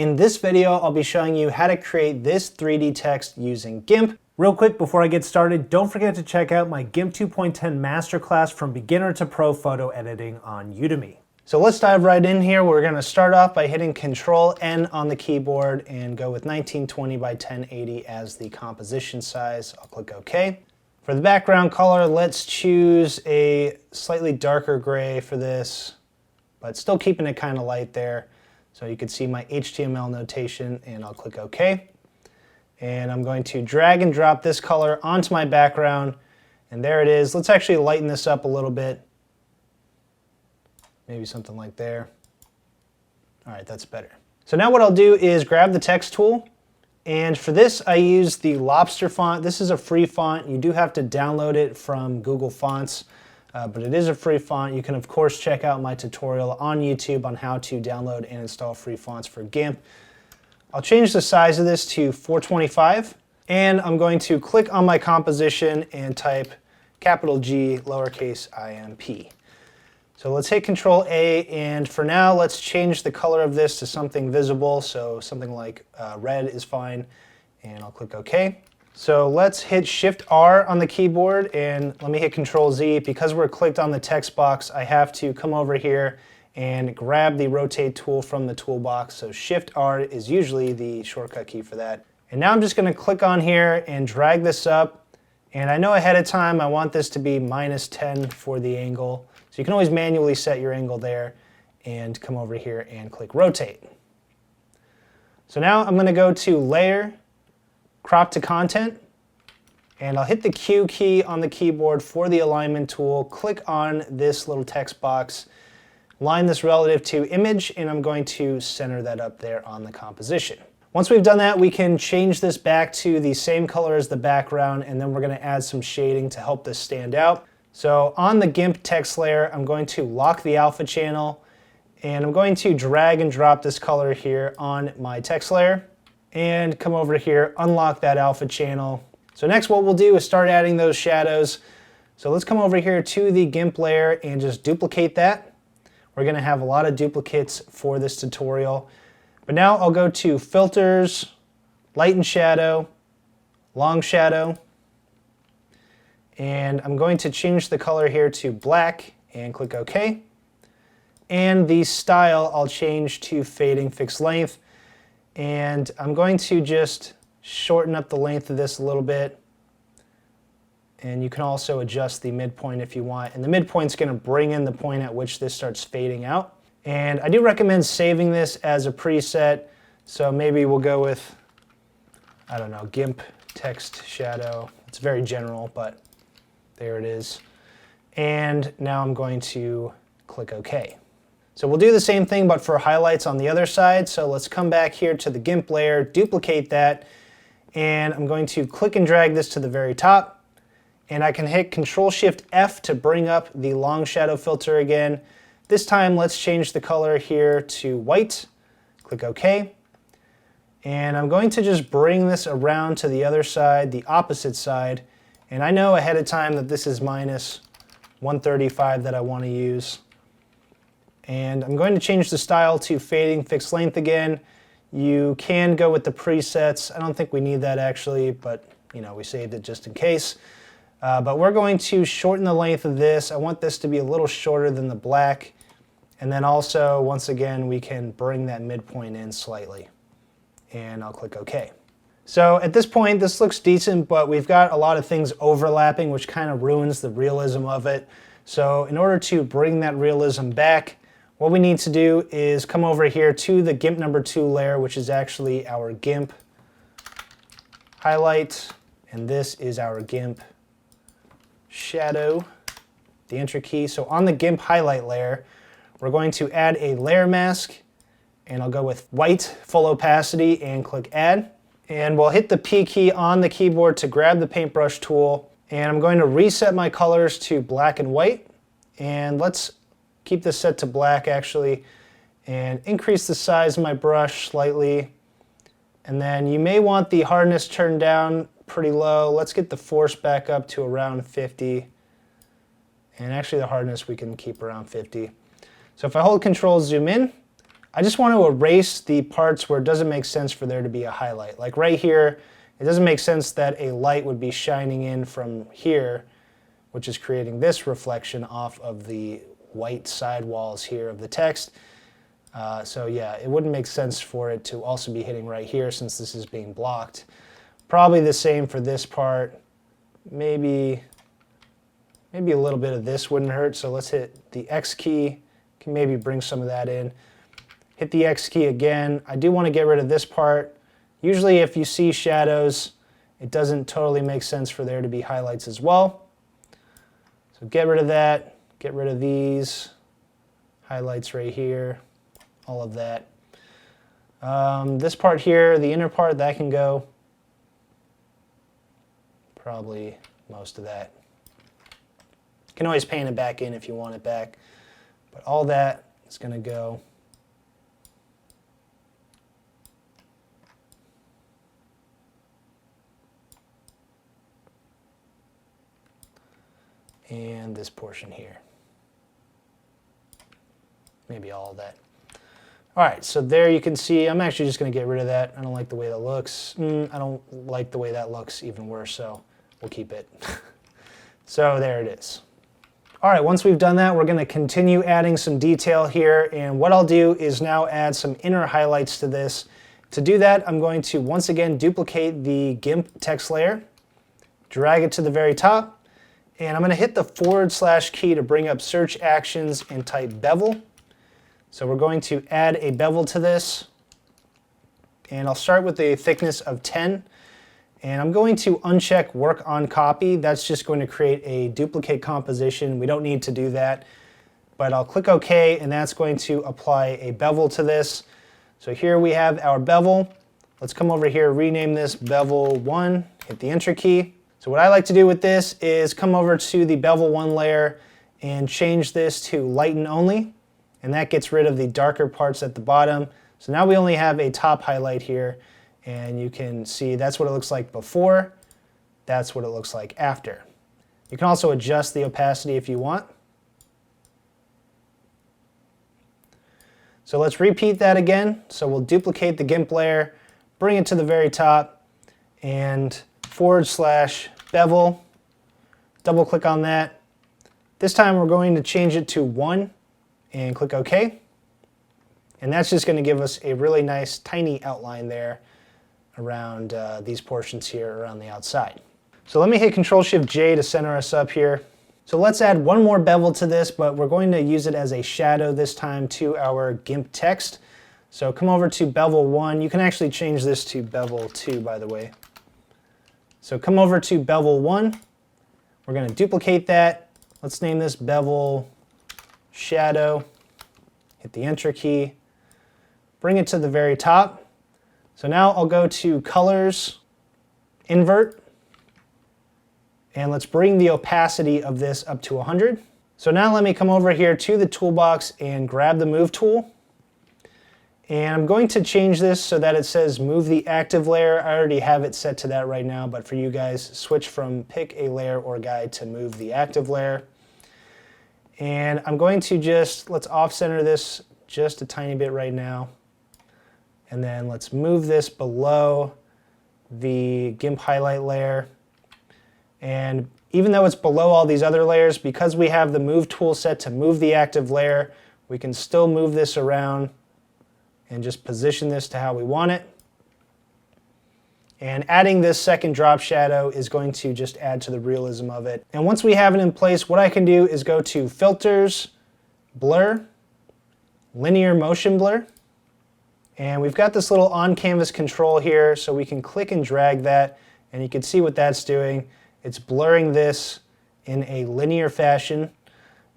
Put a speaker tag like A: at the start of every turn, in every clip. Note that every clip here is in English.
A: In this video, I'll be showing you how to create this 3D text using GIMP. Real quick before I get started, don't forget to check out my GIMP 2.10 Masterclass from beginner to pro photo editing on Udemy. So let's dive right in here. We're going to start off by hitting Control-N on the keyboard and go with 1920 by 1080 as the composition size. I'll click OK. For the background color, let's choose a slightly darker gray for this, but still keeping it kind of light there. So you can see my HTML notation, and I'll click OK. And I'm going to drag and drop this color onto my background, and there it is. Let's actually lighten this up a little bit. Maybe something like there. All right, that's better. So now what I'll do is grab the text tool, and for this I use the Lobster font. This is a free font. You do have to download it from Google Fonts, but it is a free font. You can of course check out my tutorial on YouTube on how to download and install free fonts for GIMP. I'll change the size of this to 425, and I'm going to click on my composition and type capital G lowercase IMP. So let's hit Control A, and for now let's change the color of this to something visible, so something like red is fine, and I'll click OK. So let's hit Shift R on the keyboard, and let me hit Control Z. Because we're clicked on the text box, I have to come over here and grab the rotate tool from the toolbox. So Shift R is usually the shortcut key for that. And now I'm just going to click on here and drag this up, and I know ahead of time I want this to be -10 for the angle. So you can always manually set your angle there and come over here and click rotate. So now I'm going to go to Layer, Crop to Content, and I'll hit the Q key on the keyboard for the alignment tool, click on this little text box, line this relative to image, and I'm going to center that up there on the composition. Once we've done that, we can change this back to the same color as the background, and then we're going to add some shading to help this stand out. So on the GIMP text layer, I'm going to lock the alpha channel, and I'm going to drag and drop this color here on my text layer, and come over here, unlock that alpha channel. So next what we'll do is start adding those shadows. So let's come over here to the GIMP layer and just duplicate that. We're going to have a lot of duplicates for this tutorial. But now I'll go to Filters, Lighten Shadow, Long Shadow, and I'm going to change the color here to black and click OK. And the style I'll change to Fading Fixed Length, and I'm going to just shorten up the length of this a little bit, and you can also adjust the midpoint if you want, and the midpoint's going to bring in the point at which this starts fading out. And I do recommend saving this as a preset, so maybe we'll go with, I don't know, GIMP text shadow. It's very general, but there it is. And now I'm going to click OK. So we'll do the same thing but for highlights on the other side. So let's come back here to the GIMP layer, duplicate that, and I'm going to click and drag this to the very top. And I can hit Control-Shift-F to bring up the long shadow filter again. This time let's change the color here to white. Click OK. And I'm going to just bring this around to the other side, the opposite side. And I know ahead of time that this is -135 that I want to use. And I'm going to change the style to Fading Fixed Length again. You can go with the presets. I don't think we need that actually, but you know, we saved it just in case. But we're going to shorten the length of this. I want this to be a little shorter than the black. And then also, once again, we can bring that midpoint in slightly. And I'll click OK. So at this point, this looks decent, but we've got a lot of things overlapping, which kind of ruins the realism of it. So in order to bring that realism back, what we need to do is come over here to the GIMP number 2 layer, which is actually our GIMP highlight, and this is our GIMP shadow, the Enter key. So on the GIMP highlight layer, we're going to add a layer mask, and I'll go with white full opacity and click Add. And we'll hit the P key on the keyboard to grab the paintbrush tool, and I'm going to reset my colors to black and white, and let's keep this set to black actually, and increase the size of my brush slightly. And then you may want the hardness turned down pretty low. Let's get the force back up to around 50. And actually the hardness we can keep around 50. So if I hold Control, zoom in, I just want to erase the parts where it doesn't make sense for there to be a highlight. Like right here, it doesn't make sense that a light would be shining in from here, which is creating this reflection off of the white side walls here of the text. So yeah, it wouldn't make sense for it to also be hitting right here since this is being blocked. Probably the same for this part. Maybe a little bit of this wouldn't hurt, so let's hit the X key. Can maybe bring some of that in. Hit the X key again. I do want to get rid of this part. Usually if you see shadows, it doesn't totally make sense for there to be highlights as well. So get rid of that, get rid of these highlights right here, all of that. This part here, the inner part, that can go. Probably most of that. You can always paint it back in if you want it back, but all that is going to go. And this portion here. Maybe all of that. All right, so there you can see, I'm actually just going to get rid of that. I don't like the way that looks. I don't like the way that looks, even worse, so we'll keep it. So there it is. All right, once we've done that, we're going to continue adding some detail here, and what I'll do is now add some inner highlights to this. To do that, I'm going to once again duplicate the GIMP text layer, drag it to the very top, and I'm going to hit the / key to bring up search actions and type bevel. So we're going to add a bevel to this, and I'll start with a thickness of 10, and I'm going to uncheck work on copy. That's just going to create a duplicate composition. We don't need to do that, but I'll click OK, and that's going to apply a bevel to this. So here we have our bevel. Let's come over here, rename this bevel 1, hit the Enter key. So what I like to do with this is come over to the bevel 1 layer and change this to lighten only, and that gets rid of the darker parts at the bottom. So now we only have a top highlight here, and you can see that's what it looks like before, that's what it looks like after. You can also adjust the opacity if you want. So let's repeat that again. So we'll duplicate the GIMP layer, bring it to the very top, and / bevel, double click on that. This time we're going to change it to 1 and click OK. And that's just going to give us a really nice tiny outline there around these portions here around the outside. So let me hit Control-Shift-J to center us up here. So let's add one more bevel to this, but we're going to use it as a shadow this time to our GIMP text. So come over to bevel 1. You can actually change this to bevel 2, by the way. So come over to bevel 1. We're going to duplicate that. Let's name this bevel shadow. Hit the Enter key. Bring it to the very top. So now I'll go to colors, invert, and let's bring the opacity of this up to 100. So now let me come over here to the toolbox and grab the move tool. And I'm going to change this so that it says move the active layer. I already have it set to that right now, but for you guys, switch from pick a layer or guide to move the active layer. And I'm going to let's off center this just a tiny bit right now. And then let's move this below the GIMP highlight layer. And even though it's below all these other layers, because we have the move tool set to move the active layer, we can still move this around and just position this to how we want it. And adding this second drop shadow is going to just add to the realism of it. And once we have it in place, what I can do is go to Filters, Blur, Linear Motion Blur. And we've got this little on-canvas control here, so we can click and drag that, and you can see what that's doing. It's blurring this in a linear fashion,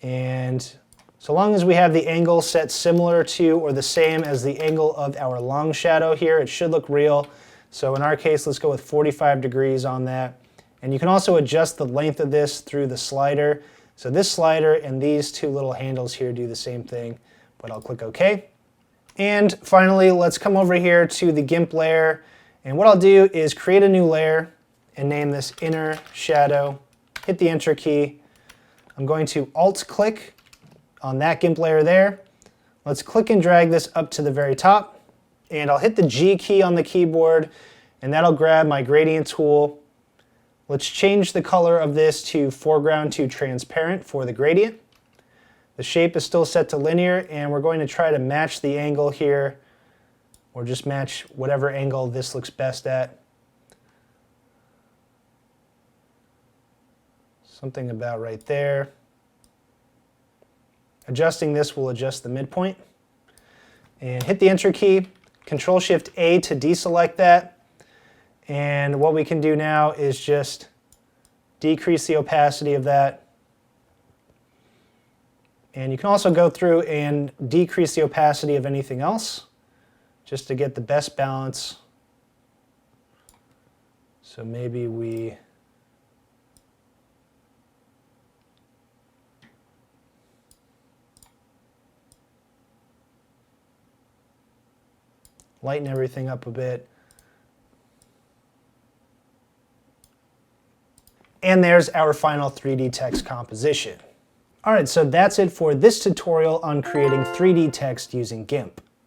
A: and so long as we have the angle set similar to or the same as the angle of our long shadow here, it should look real. So in our case, let's go with 45 degrees on that. And you can also adjust the length of this through the slider. So this slider and these two little handles here do the same thing, but I'll click OK. And finally, let's come over here to the GIMP layer. And what I'll do is create a new layer and name this Inner Shadow. Hit the Enter key. I'm going to Alt-click on that GIMP layer there. Let's click and drag this up to the very top, and I'll hit the G key on the keyboard, and that'll grab my gradient tool. Let's change the color of this to foreground to transparent for the gradient. The shape is still set to linear, and we're going to try to match the angle here, or just match whatever angle this looks best at. Something about right there. Adjusting this will adjust the midpoint. And hit the Enter key, Control-Shift-A to deselect that. And what we can do now is just decrease the opacity of that. And you can also go through and decrease the opacity of anything else, just to get the best balance. So maybe we lighten everything up a bit. And there's our final 3D text composition. All right, so that's it for this tutorial on creating 3D text using GIMP.